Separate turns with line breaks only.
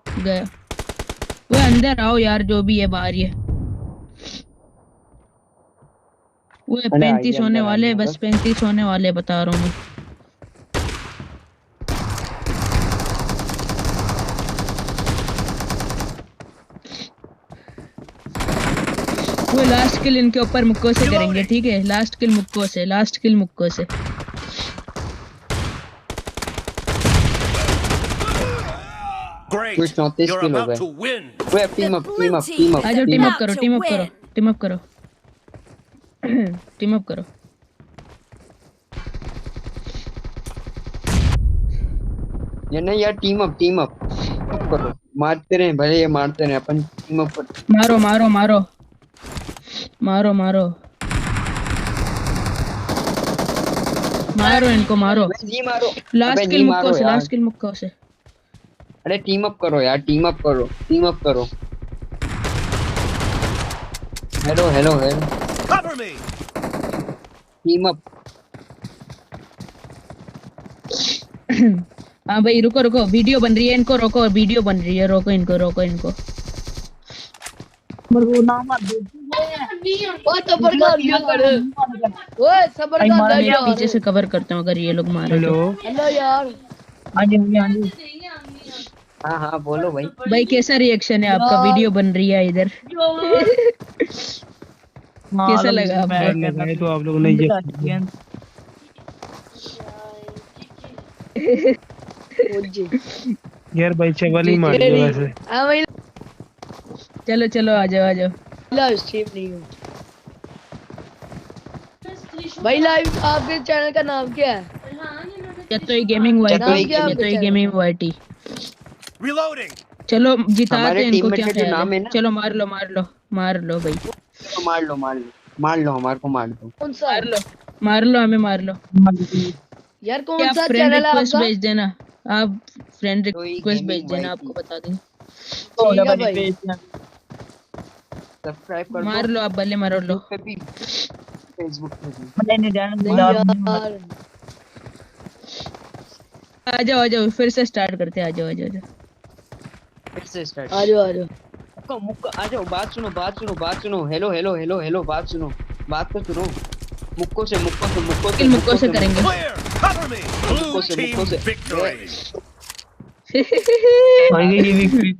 गया वो अंदर आओ यार, जो भी है बाहर ही है। वो 35 होने वाले, बस 35 होने वाले, बता रहा हूँ मैं। वो लास्ट किल इनके ऊपर मुक्को से करेंगे, ठीक है? लास्ट किल मुक्को से, लास्ट किल मुक्को से।
Great. You're about to win.
Team up
आ जाओ, टीम अप करो, टीम अप करो, टीम अप करो। टीम अप करो।
ये नहीं यार, टीम अप करो। मारते रहे भले, ये मारते रहे, अपन टीम अप कर।
मारो मारो मारो मारो मारो मारो इनको, मारो।
जी मारो।
लास्ट किल मुक्को से, लास्ट किल मुक्को से।
अरे टीम अप करो यार, टीम अप करो। Hello
Cover me.
Team up.
हाँ भाई, रुको रुको, वीडियो बन रही है, इनको रोको, वीडियो बन रही है, रोको इनको, रोको इनको। मैं पीछे से कवर करता हूँ अगर ये लोग मारे।
हेलो यार।
हाँ जी।
हाँ बोलो भाई।
भाई कैसा रिएक्शन है आपका? वीडियो बन रही है इधर। कैसा लगा आपको?
तो आप लोग नहीं यार भाई, चवल ही मार दिया वैसे।
चलो चलो, आ जाओ आ जाओ।
लाइव स्ट्रीम नहीं हो भाई। लाइव आपके चैनल का नाम क्या है?
Jatoi gaming YT।
Reloading.
चलो जिताते हैं इनको, क्या
जो नाम है ना,
चलो मार लो भाई।
मार लो हमारे को, मार दो।
कौन सा?
मार लो हमें, मार लो
यार। कौन सा चैनल है आपका?
भेज देना, आप फ्रेंड रिक्वेस्ट भेज देना, आपको बता देंगे।
सब्सक्राइब कर दो।
मार लो आप, भले मार लो।
फेसबुक पे
आ जाओ, फिर से स्टार्ट करते हैं। आ जाओ।
फिर से स्टार्ट।
आ जाओ।
आ जाओ। बात सुनो। हेलो, बात सुनो। बात तो सुनो। मुक्को से
करेंगे।
Clear. Cover me. Blue team victory.
ये विक्ट्री